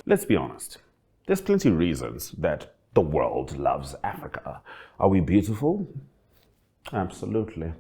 Let's be honest. There's plenty of reasons that the world loves Africa. Are we beautiful? Absolutely.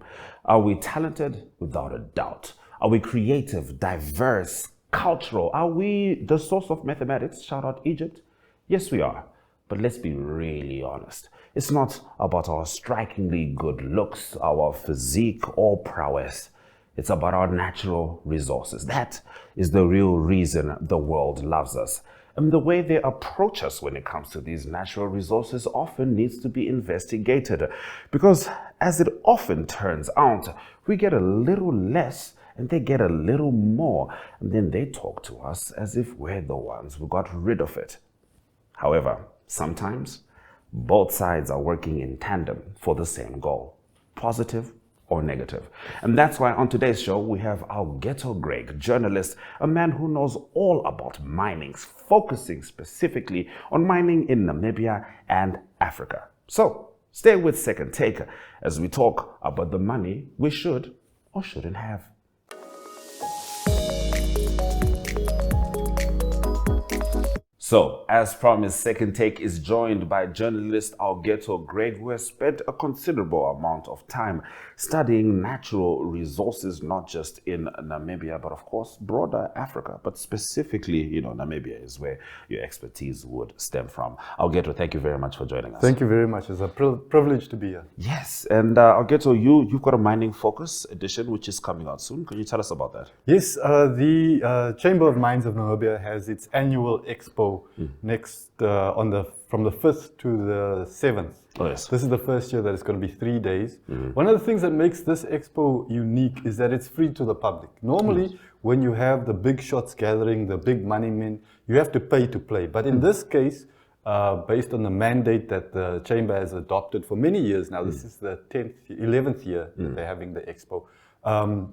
Are we talented? Without a doubt. Are we creative, diverse, cultural? Are we the source of mathematics? Shout out Egypt. Yes, we are. But let's be really honest. It's not about our strikingly good looks, our physique, or prowess. It's about our natural resources. That is the real reason the world loves us. And the way they approach us when it comes to these natural resources often needs to be investigated. Because as it often turns out, we get a little less and they get a little more. And then they talk to us as if we're the ones who got rid of it. However, sometimes both sides are working in tandem for the same goal, positive or negative. And that's why on today's show, we have Augetto Graig, journalist, a man who knows all about mining, focusing specifically on mining in Namibia and Africa. So stay with Second Take as we talk about the money we should or shouldn't have. So, as promised, Second Take is joined by journalist Augetto Graig, who has spent a considerable amount of time studying natural resources, not just in Namibia, but of course, broader Africa. But specifically, Namibia is where your expertise would stem from. Augetto, thank you very much for joining us. Thank you very much. It's a privilege to be here. Yes, and Augetto, you've got a Mining Focus edition, which is coming out soon. Can you tell us about that? Yes, the Chamber of Mines of Namibia has its annual expo next from the 5th to the 7th. Oh, yes. This is the first year that it's going to be 3 days. One of the things that makes this expo unique is that it's free to the public. Normally, when you have the big shots gathering, the big money men, you have to pay to play. But in this case, based on the mandate that the Chamber has adopted for many years now, this is the 11th year that they're having the expo,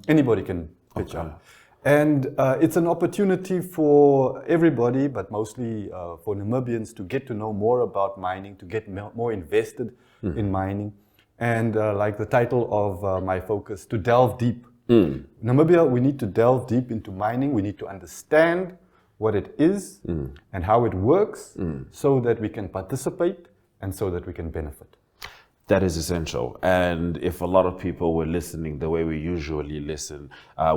anybody can pitch up. And it's an opportunity for everybody, but mostly for Namibians to get to know more about mining, to get more invested in mining. And like the title of my focus, to delve deep. Namibia, we need to delve deep into mining. We need to understand what it is and how it works so that we can participate and so that we can benefit. That is essential. And if a lot of people were listening the way we usually listen,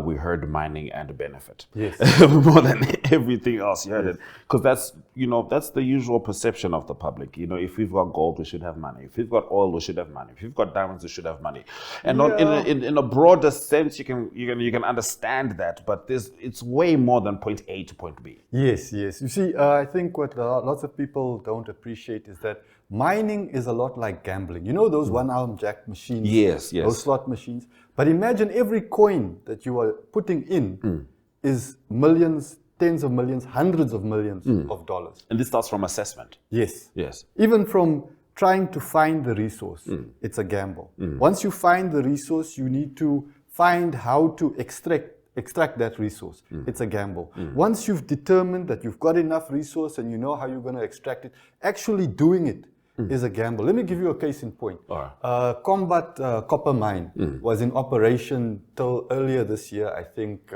we heard mining and benefit. Yes. More than everything else, you heard it. Because that's the usual perception of the public. If we've got gold, we should have money. If we've got oil, we should have money. If we've got diamonds, we should have money. And not in a broader sense, you can understand that, but it's way more than point A to point B. Yes. You see, I think what lots of people don't appreciate is that mining is a lot like gambling. You know those one-arm jack machines? Yes. Those slot machines. But imagine every coin that you are putting in is millions, tens of millions, hundreds of millions of dollars. And this starts from assessment. Yes. Yes. Even from trying to find the resource, it's a gamble. Once you find the resource, you need to find how to extract that resource. It's a gamble. Once you've determined that you've got enough resource and you know how you're going to extract it, actually doing it is a gamble. Let me give you a case in point. Combat copper mine was in operation till earlier this year, I think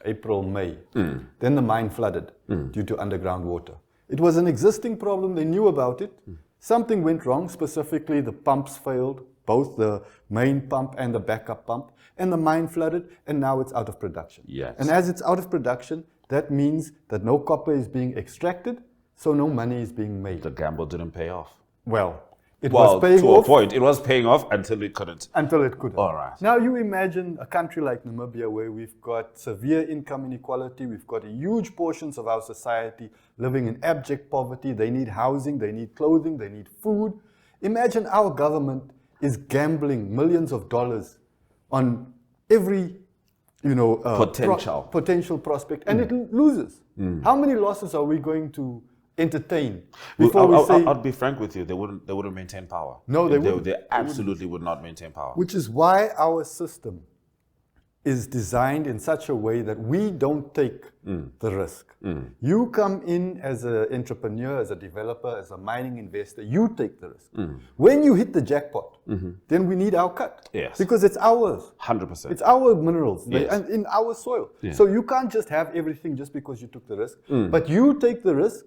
April, May. Then the mine flooded due to underground water. It was an existing problem. They knew about it. Something went wrong. Specifically, the pumps failed, both the main pump and the backup pump. And the mine flooded, and now it's out of production. Yes. And as it's out of production, that means that no copper is being extracted, so no money is being made. The gamble didn't pay off. Well, it was paying off. To a point. It was paying off until it couldn't. Until it couldn't. All right. Now you imagine a country like Namibia where we've got severe income inequality, we've got huge portions of our society living in abject poverty. They need housing, they need clothing, they need food. Imagine our government is gambling millions of dollars on every potential prospect, and it loses. How many losses are we going to entertain before we say? I'll be frank with you. They wouldn't maintain power. No, they wouldn't. They absolutely would not maintain power. Which is why our system is designed in such a way that we don't take the risk. You come in as an entrepreneur, as a developer, as a mining investor, you take the risk. When you hit the jackpot, then we need our cut. Yes. Because it's ours. 100%. It's our minerals Yes. and in our soil. Yeah. So you can't just have everything just because you took the risk. But you take the risk,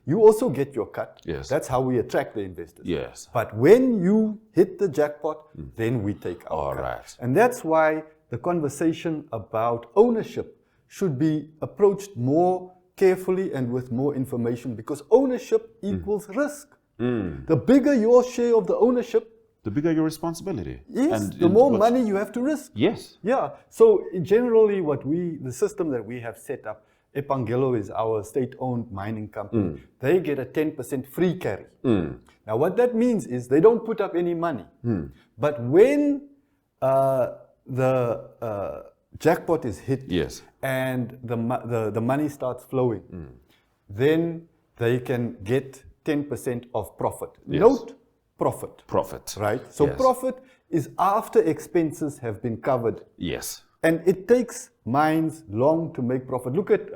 you also get your cut. Yes. That's how we attract the investors. Yes. But when you hit the jackpot, then we take our All cut. right. And that's why the conversation about ownership should be approached more carefully and with more information, because ownership equals risk. The bigger your share of the ownership, The bigger your responsibility. yes, the more money you have to risk. Yes. Yeah. So generally, the system that we have set up, Epangelo is our state-owned mining company. They get a 10% free carry. Now, what that means is they don't put up any money. But when the jackpot is hit, Yes. and the money starts flowing, then they can get 10% of profit. Yes. Note profit. Profit. Right? So Yes. profit is after expenses have been covered. Yes. And it takes mines long to make profit. Look at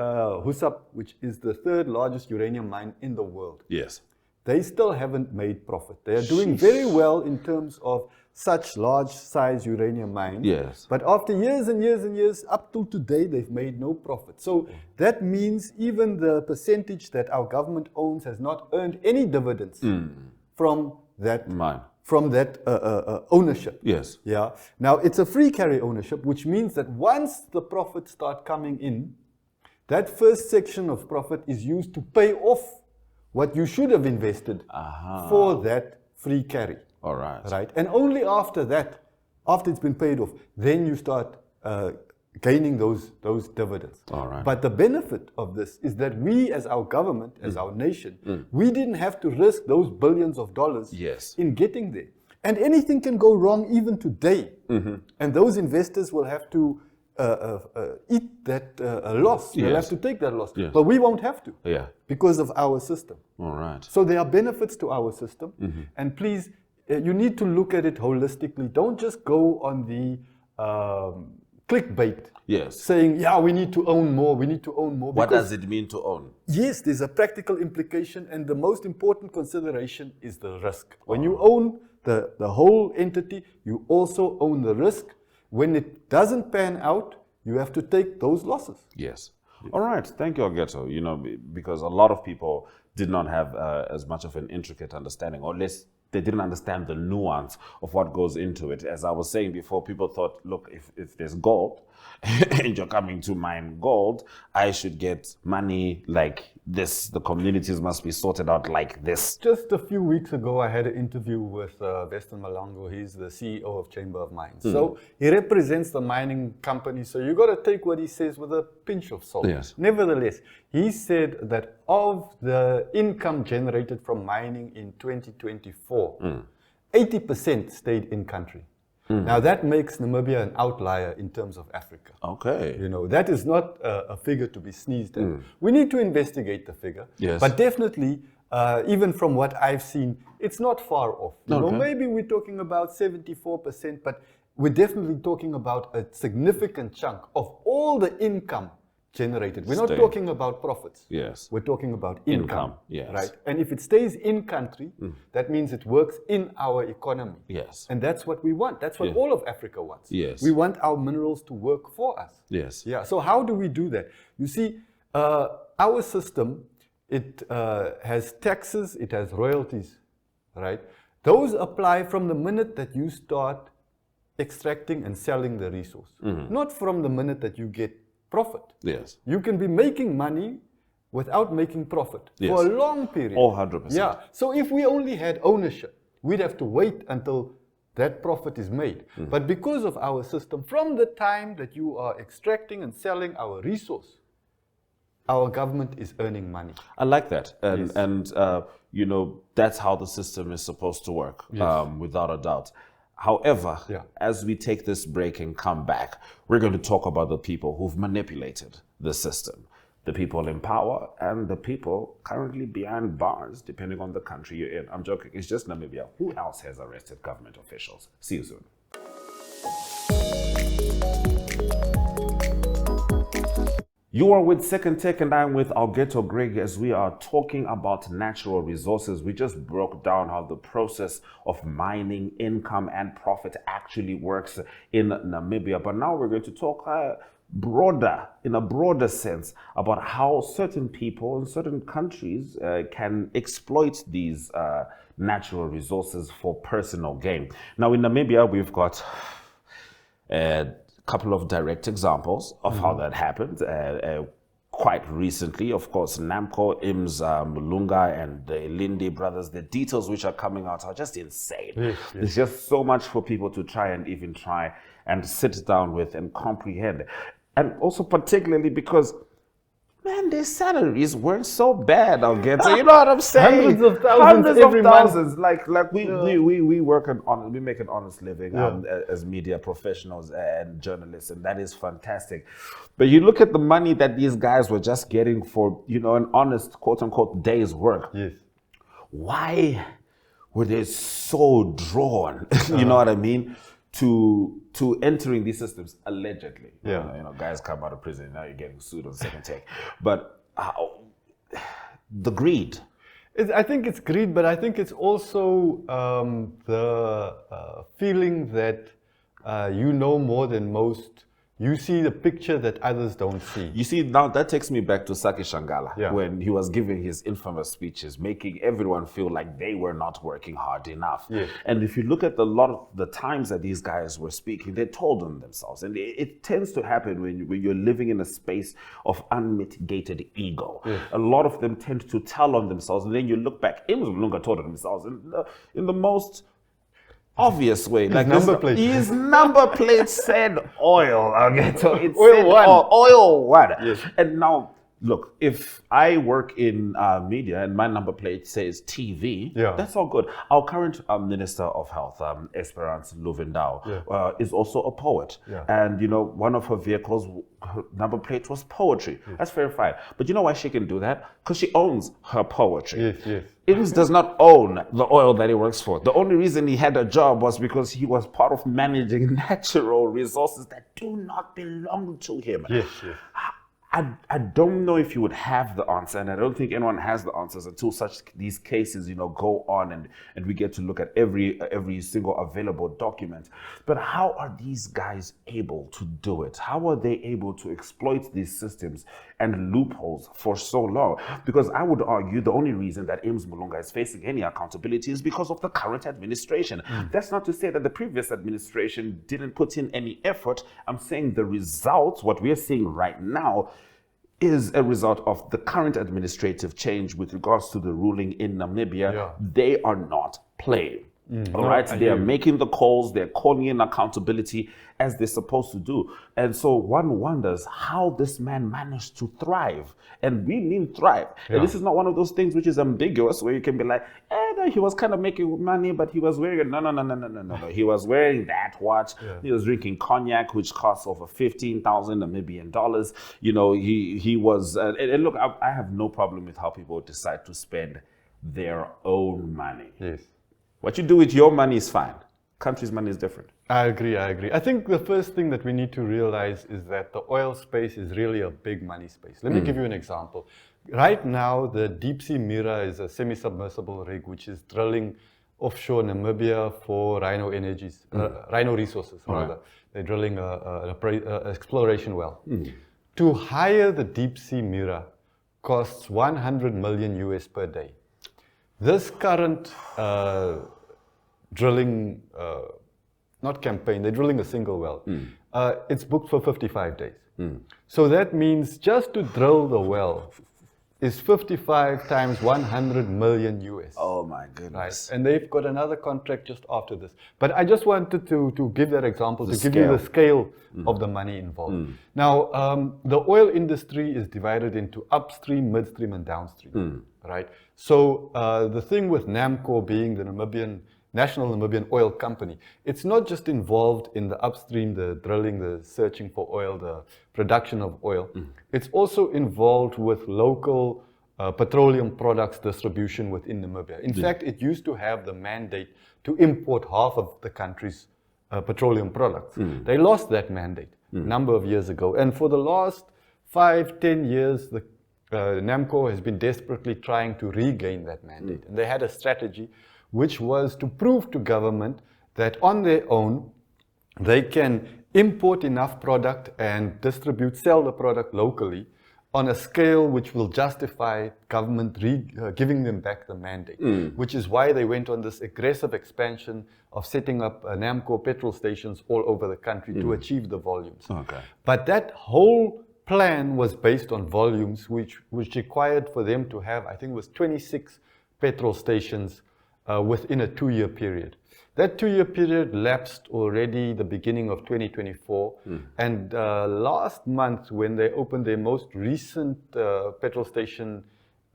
Husab, which is the third largest uranium mine in the world. Yes. They still haven't made profit. They are doing very well in terms of such large size uranium mines. Yes. But after years and years and years, up till today, they've made no profit. So that means even the percentage that our government owns has not earned any dividends from that Mine. Ownership. Yes. Yeah. Now it's a free carry ownership, which means that once the profits start coming in, that first section of profit is used to pay off what you should have invested for that free carry. All right. Right. And only after that, after it's been paid off, then you start gaining those dividends. All right. But the benefit of this is that we, as our government, as our nation, we didn't have to risk those billions of dollars Yes. in getting there. And anything can go wrong even today. And those investors will have to eat that loss. They'll Yes. have to take that loss. Yes. But we won't have to Yeah. because of our system. All right. So there are benefits to our system. And please, you need to look at it holistically. Don't just go on the clickbait. Yes. Saying, yeah, we need to own more, we need to own more. What because does it mean to own? yes, there's a practical implication, and the most important consideration is the risk. When you own the whole entity, you also own the risk. When it doesn't pan out, you have to take those losses. Yes. All right. Thank you, Augetto. You know, because a lot of people did not have as much of an intricate understanding, or less, they didn't understand the nuance of what goes into it. As I was saying before, people thought, look, if there's gold and you're coming to mine gold, I should get money like this. The communities must be sorted out like this. Just a few weeks ago, I had an interview with Weston Mulunga. He's the CEO of Chamber of Mines. So he represents the mining company. So you got to take what he says with a pinch of salt. Yes. Nevertheless, he said that of the income generated from mining in 2024, 80% stayed in country. Now that makes Namibia an outlier in terms of Africa. Okay. You know, that is not a figure to be sneezed at. We need to investigate the figure. Yes. But definitely, even from what I've seen, it's not far off. You know, maybe we're talking about 74%, but we're definitely talking about a significant chunk of all the income generated. We're not talking about profits. Yes. We're talking about income. Yes. Right? And if it stays in country, that means it works in our economy. Yes. And that's what we want. That's what all of Africa wants. Yes. We want our minerals to work for us. Yes. Yeah. So how do we do that? You see, our system, it has taxes, it has royalties, right? Those apply from the minute that you start extracting and selling the resource, not from the minute that you get profit. Yes. You can be making money without making profit for a long period. Oh, 100%. Yeah. So if we only had ownership, we'd have to wait until that profit is made. But because of our system, from the time that you are extracting and selling our resource, our government is earning money. I like that. And you know, that's how the system is supposed to work, without a doubt. However, as we take this break and come back, we're going to talk about the people who've manipulated the system, the people in power and the people currently behind bars, depending on the country you're in. I'm joking. It's just Namibia. Who else has arrested government officials? See you soon. You are with Second Tech and I'm with Augetto Graig as we are talking about natural resources. We just broke down how the process of mining, income and profit actually works in Namibia. But now we're going to talk in a broader sense about how certain people in certain countries can exploit these natural resources for personal gain. Now in Namibia, we've got couple of direct examples of how that happened. Quite recently, of course, NAMCOR, Imms, Mulunga, and the Lindi brothers, the details which are coming out are just insane. Yes. There's just so much for people to try and sit down with and comprehend. And also particularly because, man, their salaries weren't so bad, Augetto. You know what I'm saying? Hundreds of thousands every month. Like we work we make an honest living as media professionals and journalists, and that is fantastic. But you look at the money that these guys were just getting for, an honest, quote unquote, day's work. Yes. Why were they so drawn? You know what I mean? To entering these systems allegedly. Guys come out of prison, now you're getting sued on Second Tech. But the greed. I think it's greed, but I think it's also the feeling that you know more than most. You see the picture that others don't see. You see, now that takes me back to Saki Shangala, when he was giving his infamous speeches, making everyone feel like they were not working hard enough. Yes. And if you look at a lot of the times that these guys were speaking, they told on themselves. And it tends to happen when you're living in a space of unmitigated ego. Yes. A lot of them tend to tell on themselves, and then you look back. Imms Mulunga told on themselves in the most obvious way. His number plate said oil. So it oil said one. Oil one. Yes. And now, look, if I work in media and my number plate says TV, that's all good. Our current Minister of Health, Esperance Luvendau, is also a poet. And, one of her vehicles, her number plate was poetry. That's verified. But you know why she can do that? Because she owns her poetry. Yes. Imms does not own the oil that he works for. The only reason he had a job was because he was part of managing natural resources that do not belong to him. Yes. I don't know if you would have the answer, and I don't think anyone has the answers until these cases, go on and we get to look at every single available document. But how are these guys able to do it? How are they able to exploit these systems and loopholes for so long? Because I would argue the only reason that Imms Mulunga is facing any accountability is because of the current administration. That's not to say that the previous administration didn't put in any effort. I'm saying the results, what we're seeing right now, is a result of the current administrative change with regards to the ruling in Namibia. They are not playing. All right, they are making the calls, they're calling in accountability as they're supposed to do. And so one wonders how this man managed to thrive. And we mean thrive. And this is not one of those things which is ambiguous where you can be like, no, he was kind of making money, but he was wearing no. He was wearing that watch. He was drinking cognac, which costs over 15,000 Namibian dollars. He was, and look, I have no problem with how people decide to spend their own money. Yes. What you do with your money is fine. Country's money is different. I agree. I think the first thing that we need to realize is that the oil space is really a big money space. Let me give you an example. Right now, the Deep Sea Mira is a semi-submersible rig which is drilling offshore Namibia for Rhino Energies, Rhino Resources, rather. They're drilling an exploration well. To hire the Deep Sea Mira costs 100 million US per day. This current drilling, not campaign, they're drilling a single well. It's booked for 55 days. So that means just to drill the well is 55 times 100 million US. Oh my goodness. Right? And they've got another contract just after this. But I just wanted to give that example, give you the scale of the money involved. Now, the oil industry is divided into upstream, midstream, and downstream. Right? So the thing with NAMCOR being the National Namibian Oil Company, it's not just involved in the upstream, the drilling, the searching for oil, the production of oil. It's also involved with local petroleum products distribution within Namibia. In fact, it used to have the mandate to import half of the country's petroleum products. They lost that mandate a number of years ago. And for the last 5-10 years, the NAMCOR has been desperately trying to regain that mandate. And they had a strategy which was to prove to government that on their own, they can import enough product and sell the product locally on a scale which will justify government giving them back the mandate, which is why they went on this aggressive expansion of setting up NAMCOR petrol stations all over the country to achieve the volumes. Okay. But that whole plan was based on volumes, which required for them to have, I think it was 26 petrol stations within a 2-year period. That 2-year period lapsed already the beginning of 2024. And last month, when they opened their most recent petrol station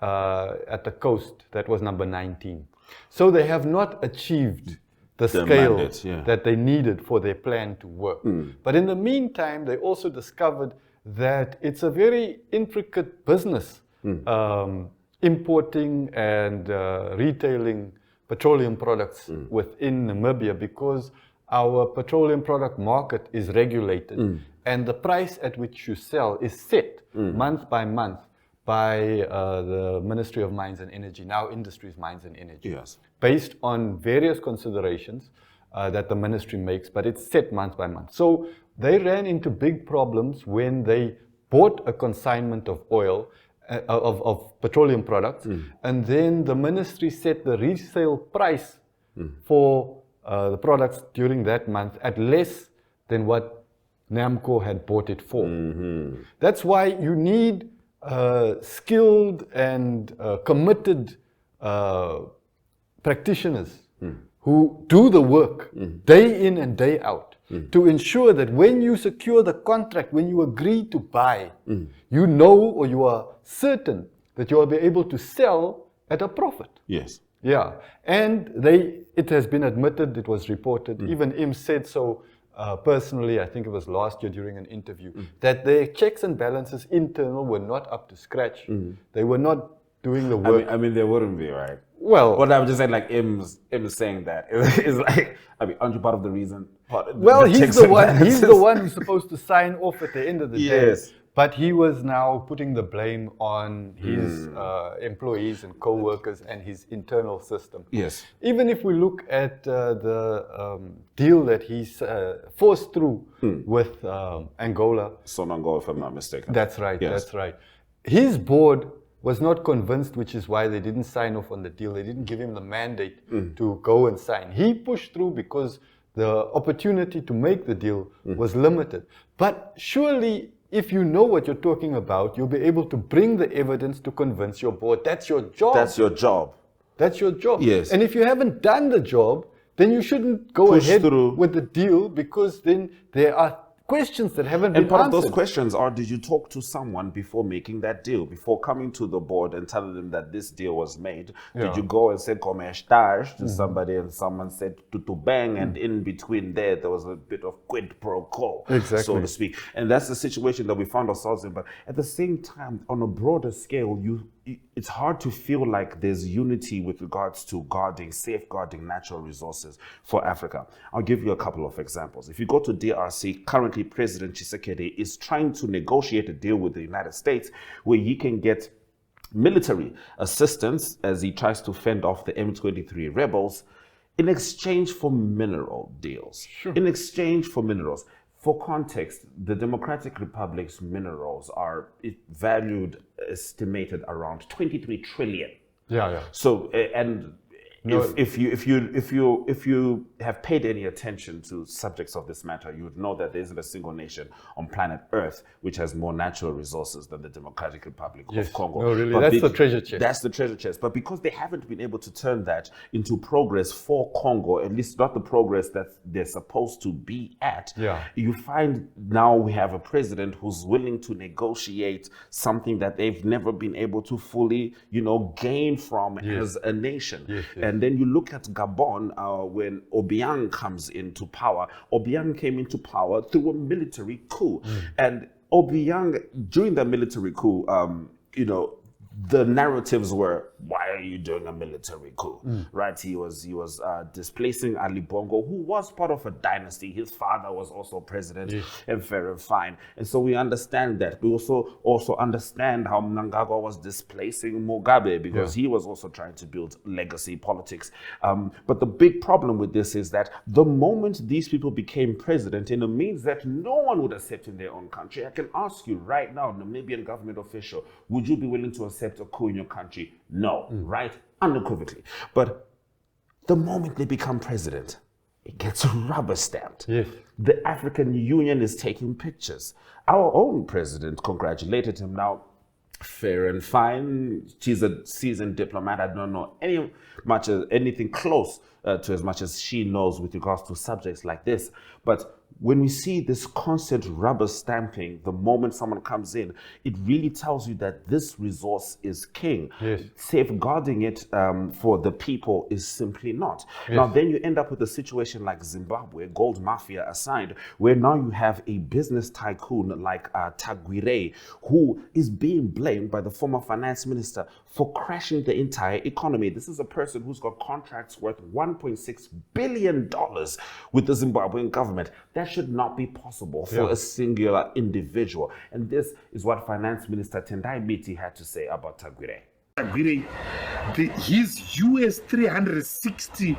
at the coast, that was number 19. So they have not achieved the scale mandate, that they needed for their plan to work. But in the meantime, they also discovered that it's a very intricate business, importing and retailing petroleum products within Namibia, because our petroleum product market is regulated and the price at which you sell is set month by month by the Ministry of Mines and Energy, now Industries, Mines and Energy, based on various considerations that the ministry makes, but it's set month by month. So they ran into big problems when they bought a consignment of oil, of petroleum products, and then the ministry set the resale price for the products during that month at less than what NAMCOR had bought it for. That's why you need skilled and committed practitioners who do the work day in and day out to ensure that when you secure the contract, when you agree to buy, you know, or you are certain that you will be able to sell at a profit. Yes. Yeah. And it has been admitted, it was reported, even Imms said so personally, I think it was last year during an interview, that their checks and balances internal were not up to scratch. They were not doing the work. I mean, they wouldn't be, right? Well, what I'm just saying, like Imms saying that is like, I mean, aren't you part of the reason? He's the one who's supposed to sign off at the end of the day. But he was now putting the blame on his employees and co-workers and his internal system. Yes. Even if we look at the deal that he's forced through with Angola. Angola, if I'm not mistaken. That's right, that's right. His board was not convinced, which is why they didn't sign off on the deal. They didn't give him the mandate to go and sign. He pushed through because the opportunity to make the deal was limited. But surely, if you know what you're talking about, you'll be able to bring the evidence to convince your board. That's your job. That's your job. That's your job. Yes. And if you haven't done the job, then you shouldn't go ahead with the deal, because then there are questions that haven't been answered. And part of those questions are, did you talk to someone before making that deal, before coming to the board and telling them that this deal was made? Did you go and say "comestage" to somebody, and someone said to bang, and in between there was a bit of quid pro quo, so to speak? And that's the situation that we found ourselves in. But at the same time, on a broader scale, it's hard to feel like there's unity with regards to safeguarding natural resources for Africa. I'll give you a couple of examples. If you go to DRC, currently President Tshisekedi is trying to negotiate a deal with the United States where he can get military assistance as he tries to fend off the M23 rebels in exchange for mineral deals. In exchange for minerals. For context, the Democratic Republic's minerals are estimated around 23 trillion. So, and if you have paid any attention to subjects of this matter, you would know that there isn't a single nation on planet Earth which has more natural resources than the Democratic Republic of Congo. No, really, that's the treasure chest. That's the treasure chest. But because they haven't been able to turn that into progress for Congo, at least not the progress that they're supposed to be at, you find now we have a president who's willing to negotiate something that they've never been able to fully, gain from as a nation. And then you look at Gabon when Obiang comes into power. Obiang came into power through a military coup. And Obiang, during the military coup, the narratives were why are you doing a military coup? Right? He was displacing Ali Bongo, who was part of a dynasty. His father was also president, and fair and fine. And so we understand that. We also understand how Mnangagwa was displacing Mugabe because he was also trying to build legacy politics. But the big problem with this is that the moment these people became president, it means that no one would accept in their own country. I can ask you right now, Namibian government official, would you be willing to accept a coup in your country? No, right? Unequivocally. But the moment they become president, it gets rubber stamped. Yes. The African Union is taking pictures. Our own president congratulated him. Now, fair and fine. She's a seasoned diplomat. I don't know anything close to as much as she knows with regards to subjects like this. But when we see this constant rubber stamping, the moment someone comes in, it really tells you that this resource is king. Yes. Safeguarding it for the people is simply not. Yes. Now, then you end up with a situation like Zimbabwe, gold mafia aside, where now you have a business tycoon like Tagwirei, who is being blamed by the former finance minister for crashing the entire economy. This is a person who's got contracts worth $1.6 billion with the Zimbabwean government. That should not be possible for a singular individual. And this is what Finance Minister Tendai Biti had to say about Tagwirei. Tagwirei, his US 360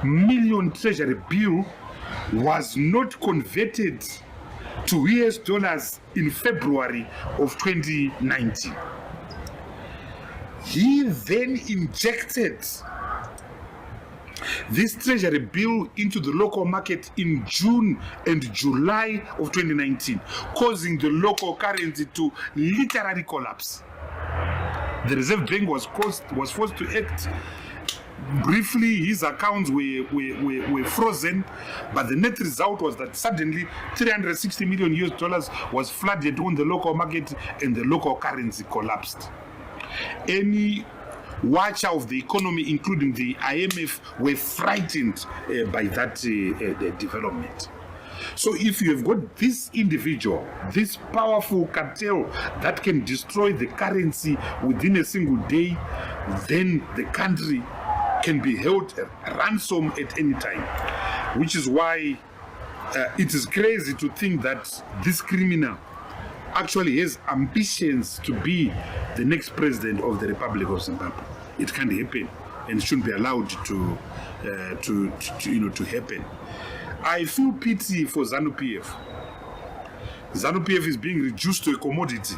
million treasury bill was not converted to US dollars in February of 2019. He then injected this treasury bill into the local market in June and July of 2019, causing the local currency to literally collapse. The Reserve Bank was forced to act. Briefly, his accounts were frozen, but the net result was that suddenly $360 million US was flooded on the local market and the local currency collapsed. Any watcher of the economy, including the IMF, were frightened by that development. So if you have got this individual, this powerful cartel that can destroy the currency within a single day, then the country can be held ransom at any time. Which is why it is crazy to think that this criminal actually has ambitions to be the next president of the Republic of Zimbabwe. It can't happen and shouldn't be allowed to happen. I feel pity for ZANU-PF. ZANU-PF is being reduced to a commodity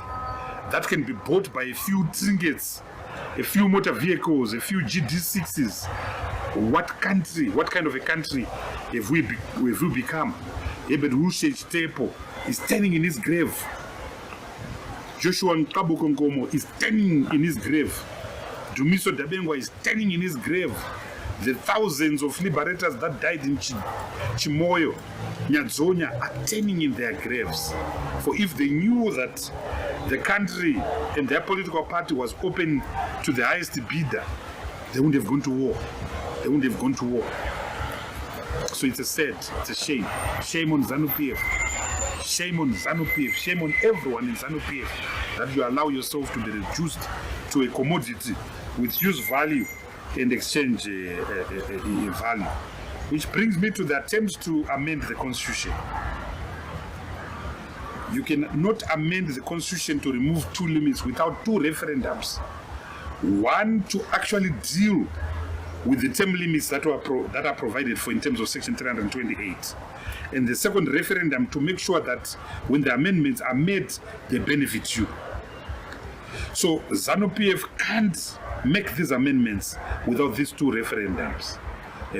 that can be bought by a few trinkets, a few motor vehicles, a few GD6s. What kind of a country have we become? Ebed Rushe Tepo is standing in his grave. Joshua Nkabukongomo is standing in his grave. Dumiso Dabengwa is standing in his grave. The thousands of liberators that died in Chimoyo, Nyazonya are standing in their graves. For if they knew that the country and their political party was open to the highest bidder, they wouldn't have gone to war. So it's a shame. Shame on ZANU-PF. Shame on ZANU-PF. Shame on everyone in ZANU-PF that you allow yourself to be reduced to a commodity with use value and exchange value. Which brings me to the attempts to amend the constitution. You cannot amend the constitution to remove two limits without two referendums. One to actually deal with the term limits that are provided for in terms of Section 328. And the second referendum to make sure that when the amendments are made, they benefit you. So ZANU-PF can't make these amendments without these two referendums.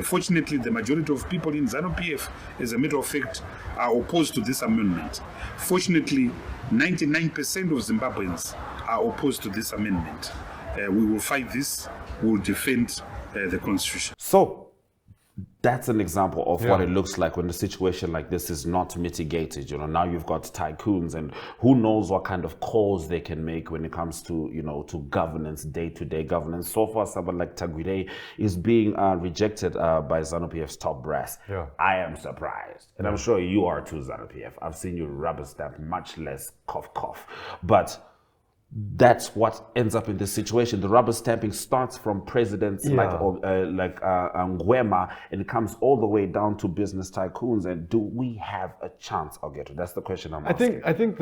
Fortunately, the majority of people in ZANU-PF, as a matter of fact, are opposed to this amendment. Fortunately, 99% of Zimbabweans are opposed to this amendment. We will fight this. We will defend the constitution. So that's an example of what it looks like when a situation like this is not mitigated. Now you've got tycoons, and who knows what kind of calls they can make when it comes to, to governance, day-to-day governance. So far, someone like Tagwirei is being rejected by ZANU-PF's top brass. Yeah. I am surprised, and I'm sure you are too, ZANU-PF. I've seen you rubber stamp, much less cough. But that's what ends up in this situation. The rubber stamping starts from presidents like Ngwema, and it comes all the way down to business tycoons. And do we have a chance, Augetto? That's the question I'm asking. I think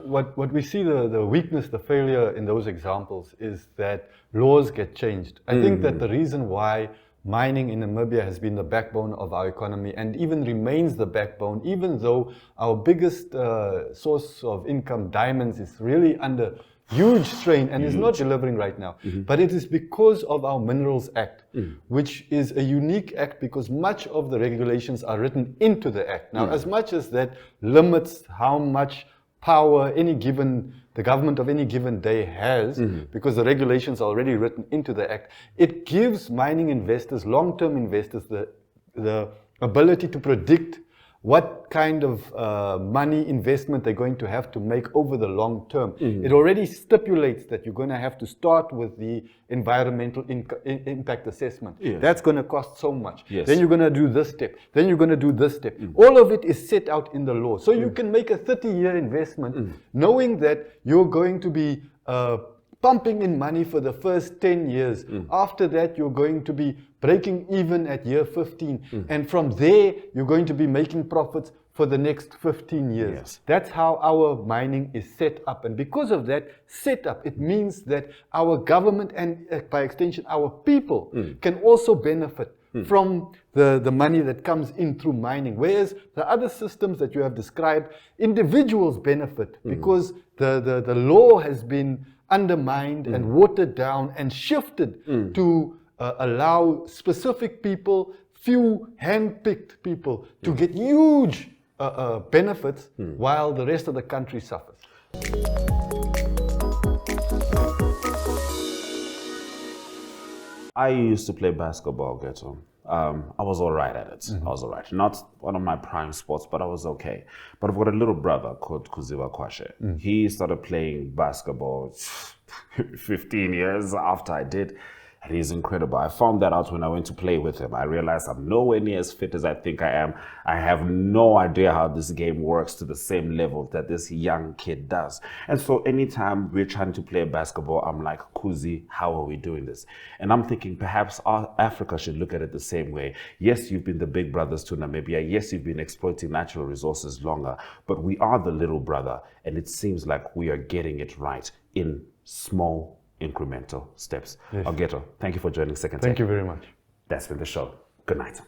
what we see the weakness, the failure in those examples is that laws get changed. I think that the reason why mining in Namibia has been the backbone of our economy and even remains the backbone, even though our biggest source of income, diamonds, is really under huge strain and is not delivering right now. But it is because of our Minerals Act, which is a unique act because much of the regulations are written into the act. Now, as much as that limits how much power the government of any given day has, because the regulations are already written into the act, it gives mining investors, long-term investors, the ability to predict what kind of money investment they're going to have to make over the long term. It already stipulates that you're going to have to start with the environmental impact assessment. That's going to cost so much. Then you're going to do this step. Then you're going to do this step. All of it is set out in the law. So you can make a 30-year investment knowing that you're going to be pumping in money for the first 10 years. After that, you're going to be breaking even at year 15. And from there, you're going to be making profits for the next 15 years. That's how our mining is set up. And because of that setup, it means that our government and by extension, our people can also benefit from the money that comes in through mining. Whereas the other systems that you have described, individuals benefit because the law has been undermined and watered down and shifted to allow specific people, few hand-picked people, to get huge benefits while the rest of the country suffers. I used to play basketball, Augetto. I was all right at it. I was all right. Not one of my prime sports, but I was okay. But I've got a little brother called Kuziwa Kwashe. He started playing basketball 15 years after I did. And he's incredible. I found that out when I went to play with him. I realized I'm nowhere near as fit as I think I am. I have no idea how this game works to the same level that this young kid does. And so anytime we're trying to play basketball, I'm like, Kuzi, how are we doing this? And I'm thinking perhaps Africa should look at it the same way. Yes, you've been the big brothers to Namibia. Yes, you've been exploiting natural resources longer. But we are the little brother. And it seems like we are getting it right in small incremental steps. Augetto, thank you for joining Second Take. Thank you very much. That's been the show. Good night.